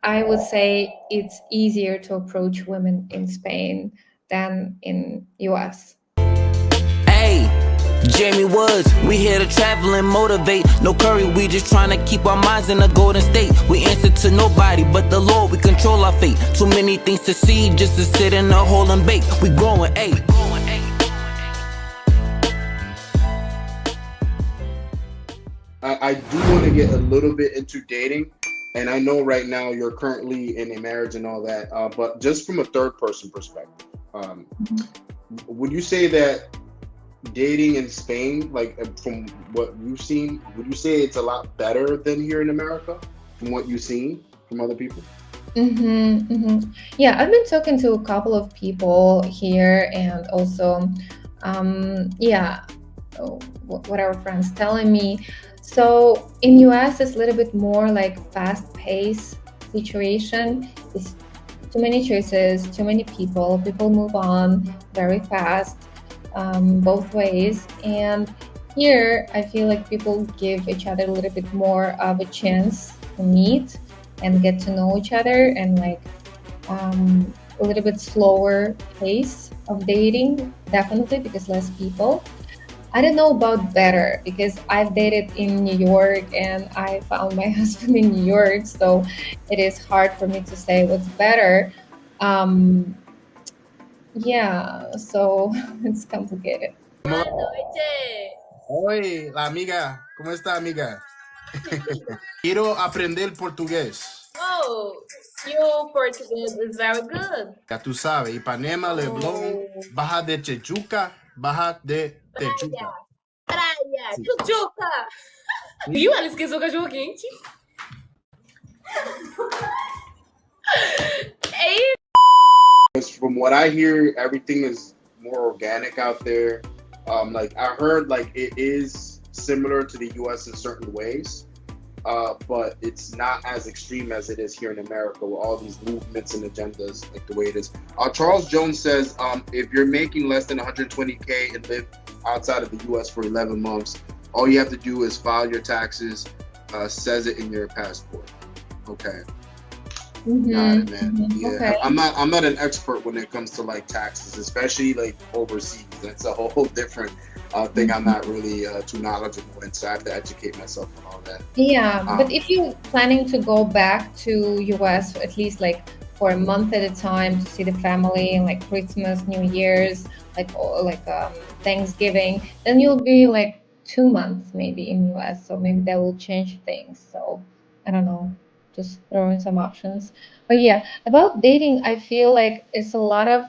I would say it's easier to approach women in Spain than in US. Hey, Jamie Woods, we here to travel and motivate. No curry, we just trying to keep our minds in a golden state. We answer to nobody but the Lord, we control our fate. Too many things to see just to sit in a hole and bake. We growing, ayy. I do want to get a little bit into dating, and I know right now you're currently in a marriage and all that, but just from a third person perspective, would you say that dating in Spain, like from what you've seen, would you say it's a lot better than here in America from what you've seen from other people? Yeah, I've been talking to a couple of people here, and also, yeah, what our friends telling me. So in US, it's a little bit more like fast-paced situation. It's too many choices, too many people. People move on very fast, both ways. And here, I feel like people give each other a little bit more of a chance to meet and get to know each other, and like a little bit slower pace of dating, definitely because less people. I don't know about better because I've dated in New York and I found my husband in New York, so it is hard for me to say what's better. Um, yeah, so it's complicated. Boa noite. Oi, la amiga, ¿cómo está, amiga? Quiero aprender portugués. Oh, your Portuguese is very good. Ya tú sabes, Ipanema, Leblon, Baja de Chechuca, Baja de Techuca. Praia, tchutchuca. Viu? Ela esqueceu o cachorro quente. É Because from what I hear, everything is more organic out there. Like I heard, like it is similar to the U.S. in certain ways, but it's not as extreme as it is here in America with all these movements and agendas like the way it is. Charles Jones says if you're making less than 120K and live outside of the U.S. for 11 months, all you have to do is file your taxes, says it in your passport. Okay. Got it, man. Yeah, Okay. I'm not an expert when it comes to like taxes, especially like overseas. That's a whole different thing. I'm not really too knowledgeable in, so I have to educate myself on all that. Yeah, but Um, if you're planning to go back to US at least like for a month at a time to see the family and like Christmas, New Year's, like Thanksgiving, then you'll be like 2 months maybe in US. So maybe that will change things. So I don't know, just throwing some options. But yeah, about dating, I feel like it's a lot of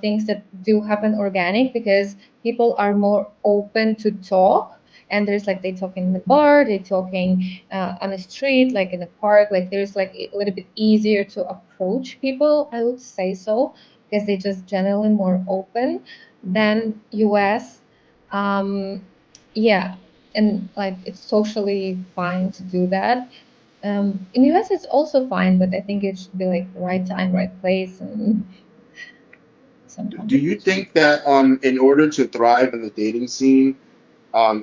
things that do happen organic because people are more open to talk, and there's like they talking in the bar, they talking on the street, like in the park, like there's like a little bit easier to approach people, I would say so, because they just generally more open than US. um yeah, and like it's socially fine to do that. In US it's also fine, but I think it should be like right time, right place, and some do you complications. think that in order to thrive in the dating scene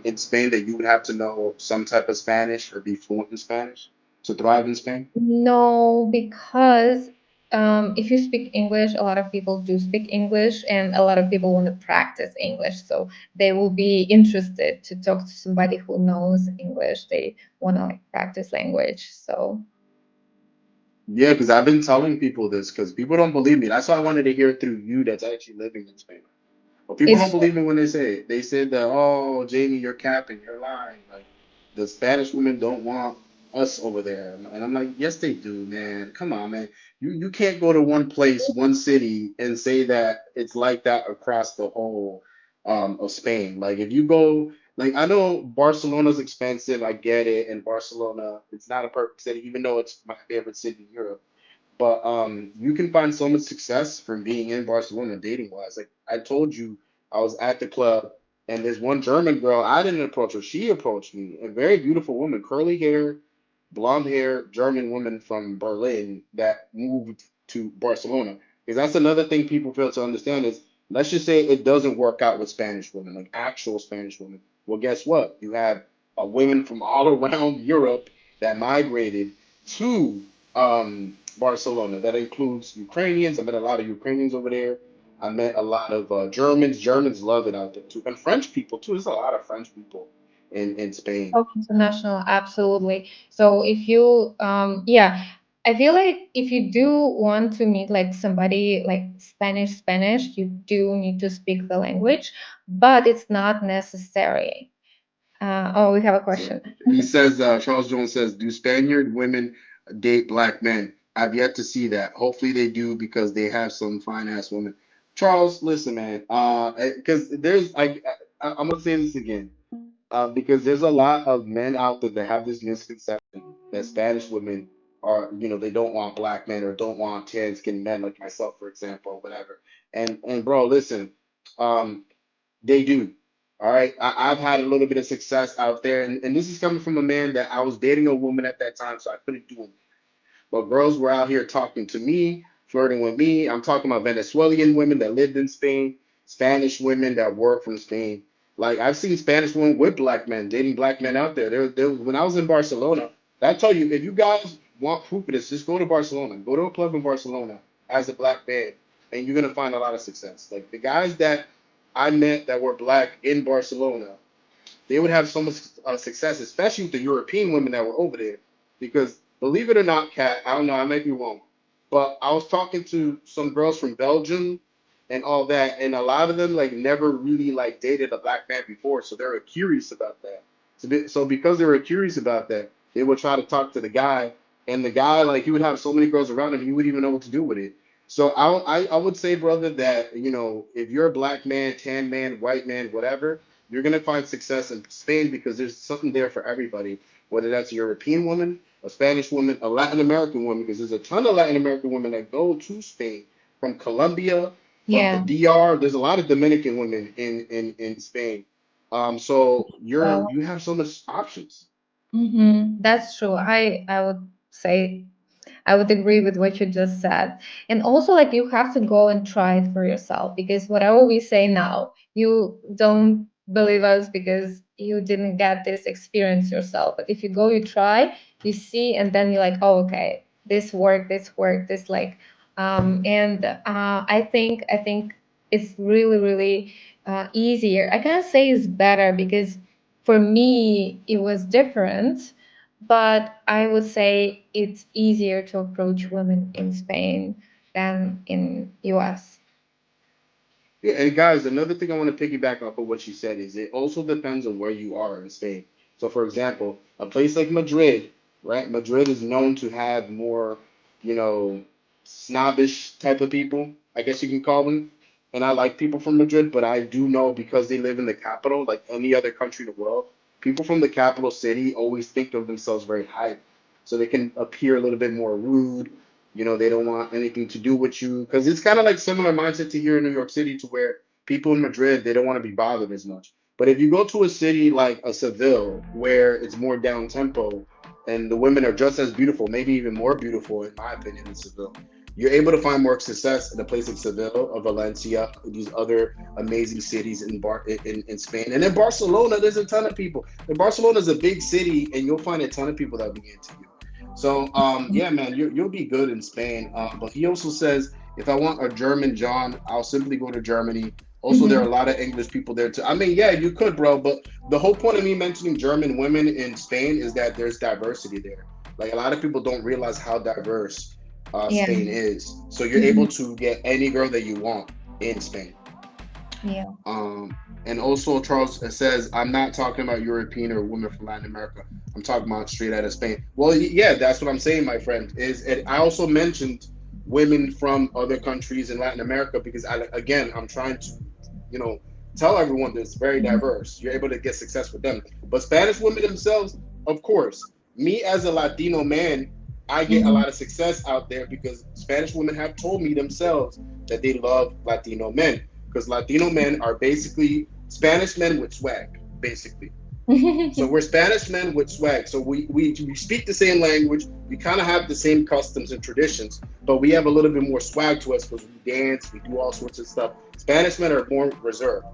in Spain that you would have to know some type of Spanish or be fluent in Spanish to thrive in Spain? No, because if you speak English, a lot of people do speak English, and a lot of people want to practice English. So they will be interested to talk to somebody who knows English. They want to like practice language. So Yeah, because I've been telling people this because people don't believe me. That's why I wanted to hear it through you that's actually living in Spain. But people don't it's believe me when they say it. They said that, oh, Jamie, you're capping, you're lying. Like the Spanish women don't want us over there. And I'm like, yes, they do, man. Come on, man. You can't go to one place, one city, and say that it's like that across the whole of Spain. Like if you go, like I know Barcelona's expensive, I get it, and Barcelona, it's not a perfect city, even though it's my favorite city in Europe. But you can find so much success from being in Barcelona dating wise. Like I told you, I was at the club and there's one German girl. I didn't approach her. She approached me. A very beautiful woman, curly hair, blonde hair, German woman from Berlin that moved to Barcelona. Because that's another thing people fail to understand is let's just say it doesn't work out with Spanish women, like actual Spanish women. Well, guess what? You have women from all around Europe that migrated to Barcelona. That includes Ukrainians. I met a lot of Ukrainians over there. I met a lot of Germans. Germans love it out there too, and French people too. There's a lot of French people in Spain. Oh, international, absolutely. So if you, yeah, I feel like if you do want to meet like somebody like Spanish, you do need to speak the language, but it's not necessary. Oh, we have a So question. he says, Charles Jones says, do Spaniard women date black men? I've yet to see that. Hopefully they do because they have some fine ass women. Charles, listen, man, because there's I'm gonna say this again, because there's a lot of men out there that have this misconception that Spanish women are, they don't want black men or don't want tan skinned men like myself, for example, or whatever. And bro, listen, um, they do. All right. I've had a little bit of success out there. And this is coming from a man that I was dating a woman at that time, so I couldn't do it. But girls were out here talking to me, flirting with me. I'm talking about Venezuelan women that lived in Spain, Spanish women that were from Spain. Like I've seen Spanish women with black men dating black men out there. When I was in Barcelona, I tell you, if you guys want proof of this, just go to Barcelona. Go to a club in Barcelona as a black man, and you're gonna find a lot of success. Like the guys that I met that were black in Barcelona, they would have so much success, especially with the European women that were over there. Because believe it or not, Kat, I don't know, I might be wrong, but I was talking to some girls from Belgium and all that, and a lot of them like never really like dated a black man before, so they were curious about that. So because they were curious about that, they would try to talk to the guy, and the guy like he would have so many girls around him, he wouldn't even know what to do with it. So I would say, brother, that if you're a black man, tan man, white man, whatever, you're gonna find success in Spain because there's something there for everybody, whether that's a European woman, a Spanish woman, a Latin American woman, because there's a ton of Latin American women that go to Spain from Colombia, from the Yeah. DR. There's a lot of Dominican women in Spain. So Well, you have so much options. that's true. I would say I would agree with what you just said. And also, like, you have to go and try it for yourself because whatever we say now, you don't believe us because you didn't get this experience yourself. But if you go, you try, you see, and then you're like, oh, okay, this worked, this like, and I think it's really, really easier. I can't say it's better because for me, it was different, but I would say it's easier to approach women in Spain than in US. Yeah, and guys, another thing I want to piggyback off of what you said is it also depends on where you are in Spain. So, for example, a place like Madrid, right? Madrid is known to have more, you know, snobbish type of people, I guess you can call them. And I like people from Madrid, but I do know because they live in the capital, like any other country in the world, people from the capital city always think of themselves very high. So they can appear a little bit more rude, they don't want anything to do with you because it's kind of like similar mindset to here in New York City, to where people in Madrid they don't want to be bothered as much. But if you go to a city like a Seville, where it's more down tempo and the women are just as beautiful, maybe even more beautiful, in my opinion, in Seville, you're able to find more success in a place like Seville or Valencia, these other amazing cities in Spain. And in Barcelona, there's a ton of people. And Barcelona is a big city, and you'll find a ton of people that will be into you. So, yeah, man, you'll be good in Spain. But he also says, if I want a German John, I'll simply go to Germany. Also, there are a Mhm. lot of English people there too. I mean, yeah, you could, bro. But the whole point of me mentioning German women in Spain is that there's diversity there. Like a lot of people don't realize how diverse Yeah. Spain is. So you're able Mhm. to get any girl that you want in Spain. Yeah. And also Charles says, I'm not talking about European or women from Latin America. I'm talking about straight out of Spain. Well, yeah, that's what I'm saying, my friend. I also mentioned women from other countries in Latin America because again, I'm trying to, you know, tell everyone that it's very Mhm. diverse. You're able to get success with them. But Spanish women themselves, of course, me as a Latino man, I get a Mhm. lot of success out there because Spanish women have told me themselves that they love Latino men because Latino men are basically Spanish men with swag, basically. So we're Spanish men with swag. So we speak the same language. We kind of have the same customs and traditions, but we have a little bit more swag to us because we dance, we do all sorts of stuff. Spanish men are more reserved.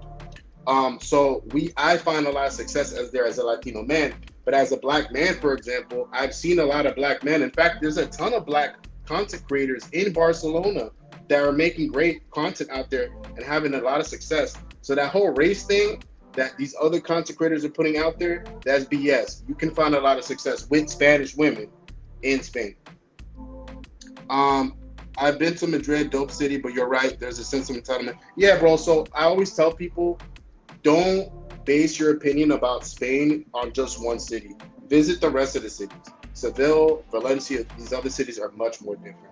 So I find a lot of success as a Latino man. But as a black man, for example, I've seen a lot of black men. In fact, there's a ton of black content creators in Barcelona that are making great content out there and having a lot of success. So that whole race thing that these other content creators are putting out there, that's BS. You can find a lot of success with Spanish women in Spain. I've been to Madrid, dope city, but you're right, there's a sense of entitlement. Yeah, bro, so I always tell people, don't base your opinion about Spain on just one city. Visit the rest of the cities. Seville, Valencia, these other cities are much more different.